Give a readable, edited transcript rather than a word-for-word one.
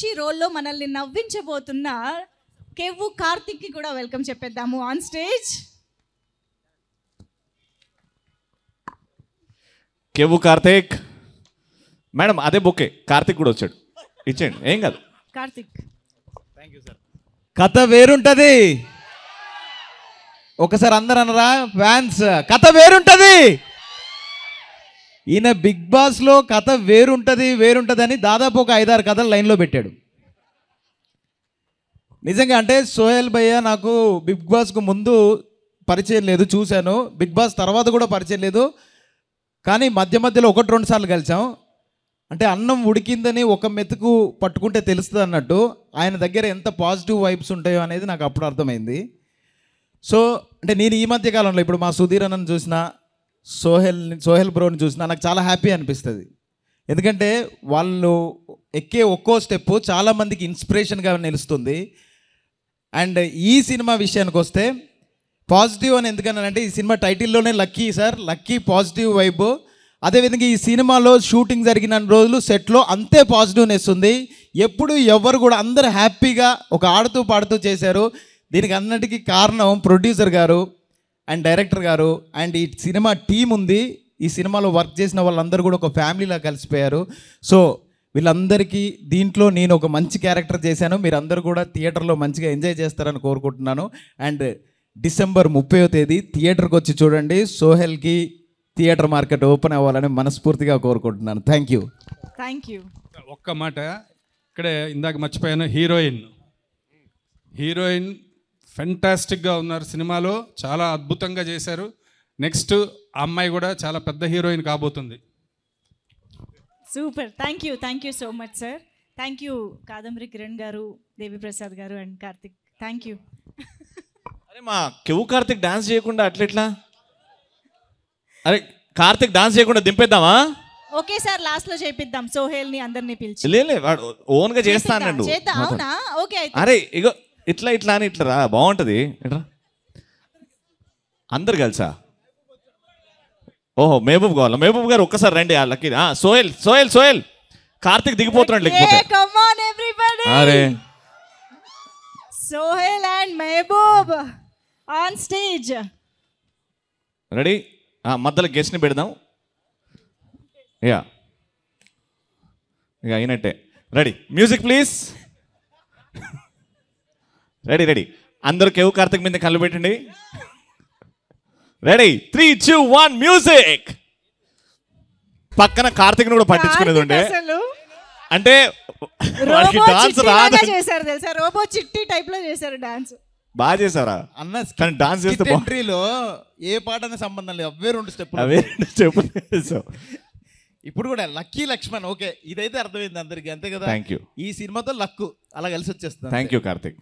మంచి రోల్లో మనల్ని నవ్వించబోతున్న కెవ్వు కార్తిక్కి కూడా వెల్కమ్ చెప్పేద్దాము on stage. Kevvu Karthik madam, అదే బొకే కార్తిక్ కూడా వచ్చాడు, ఇచ్చేయండి, ఏం కాదు. Karthik thank you sir. కథ వేరుంటది, ఒకసారి అందరు అనరా ఫ్యాన్స్, కథ వేరుంటది. ఈయన బిగ్ బాస్లో కథ వేరుంటది అని దాదాపు ఒక 5-6 కథలు లైన్లో పెట్టాడు. నిజంగా అంటే సోహెల్ భయ్య నాకు బిగ్ బాస్కు ముందు పరిచయం లేదు, చూశాను. బిగ్ బాస్ తర్వాత కూడా పరిచయం లేదు, కానీ మధ్యలో 1-2 సార్లు కలిసాం. అంటే అన్నం ఉడికిందని ఒక మెతుకు పట్టుకుంటే తెలుస్తుంది అన్నట్టు ఆయన దగ్గర ఎంత పాజిటివ్ వైబ్స్ ఉంటాయో అనేది నాకు అప్పుడు అర్థమైంది. సో అంటే నేను ఈ మధ్య కాలంలో ఇప్పుడు మా సుధీర్ అన్నను చూసినా, సోహెల్ బ్రోని చూసినా నాకు చాలా హ్యాపీ అనిపిస్తుంది. ఎందుకంటే వాళ్ళు ఎక్కే ఒక్కో స్టెప్పు చాలామందికి ఇన్స్పిరేషన్గా నిలుస్తుంది. అండ్ ఈ సినిమా విషయానికి వస్తే పాజిటివ్ అని ఎందుకన్నానంటే ఈ సినిమా టైటిల్లోనే lucky sir, lucky positive vibe. అదేవిధంగా ఈ సినిమాలో షూటింగ్ జరిగిన రోజులు సెట్లో అంతే పాజిటివ్నెస్ ఉంది. ఎప్పుడు ఎవరు కూడా అందరూ హ్యాపీగా ఒక ఆడుతూ పాడుతూ చేశారు. దీనికి అన్నిటికీ కారణం ప్రొడ్యూసర్ గారు అండ్ డైరెక్టర్ గారు అండ్ ఈ సినిమా టీం ఉంది. ఈ సినిమాలో వర్క్ చేసిన వాళ్ళందరూ కూడా ఒక ఫ్యామిలీలా కలిసిపోయారు. సో వీళ్ళందరికీ దీంట్లో నేను ఒక మంచి క్యారెక్టర్ చేశాను. మీరందరూ కూడా థియేటర్లో మంచిగా ఎంజాయ్ చేస్తారని కోరుకుంటున్నాను. అండ్ డిసెంబర్ 30వ తేదీ థియేటర్కి వచ్చి చూడండి. సోహెల్కి థియేటర్ మార్కెట్ ఓపెన్ అవ్వాలని మనస్ఫూర్తిగా కోరుకుంటున్నాను. Thank you. ఒక్క మాట ఇక్కడే ఇందాక మర్చిపోయాను, హీరోయిన్ ఫెంటాస్టిక్గా ఉన్నారు సినిమాలో, చాలా అద్భుతంగా చేశారు. నెక్స్ట్ అమ్మాయి కూడా చాలా పెద్ద హీరోయిన్ కాబోతుంది. Super. Thank you so much sir. Thank you Kadambari Kiran గారు, దేవిప్రసాద్ గారు అండ్ కార్తిక్. Thank you. అరే మా కెవ్వు కార్తిక్ డాన్స్ చేయకుండా అట్లెట్లా? అరే కార్తిక్ డాన్స్ చేయకుండా దింపేద్దామా? ఓకే సార్, లాస్ట్ లో చేపిద్దాం సోహెల్ని అందరినీ పిలిచి. లే వాడు ఓన్గా చేస్తానండు. అవునా? ఓకే. అరే ఇగో ఇట్లా అని ఇట్లా రా, బాగుంటుంది. ఇట్లా అందరు కలిసా? ఓహో మహబూబ్ కావాలా? మహబూబ్ గారు ఒక్కసారి రండి. వాళ్ళకి సోహెల్ కార్తిక్ దిగిపోతున్నాడు. లేకపోతే అరే Sohel and Mehboob on stage. Ready? మధ్యలో గెస్ట్ని పెడదాం. ఇక అయినట్టే. రెడీ? Music please. రెడీ అందరూ కెవ్వు కార్తిక్ మీద కళ్ళు పెట్టండి. రెడీ? 3, 2, 1 మ్యూజిక్. పక్కన కార్తిక్ కూడా పట్టించుకునేది ఉండే, అంటే డాన్స్ రాదు చేశారు తెలుసా, రోబో చిట్టి టైప్ లో చేశారు డాన్స్. బాగా చేశారా అన్న? కానీ డాన్స్ చేస్తే ఎంట్రీలో ఏ పాట అనే సంబంధం లేదు, అవే 2 స్టెప్పులు. ఇప్పుడు కూడా లక్కీ లక్ష్మణ్. ఓకే, ఇదైతే అర్థమైంది అందరికి, అంతే కదా? Thank you. ఈ సినిమాతో లక్కు అలా కలిసి వచ్చేస్తుంది. Thank you Karthik.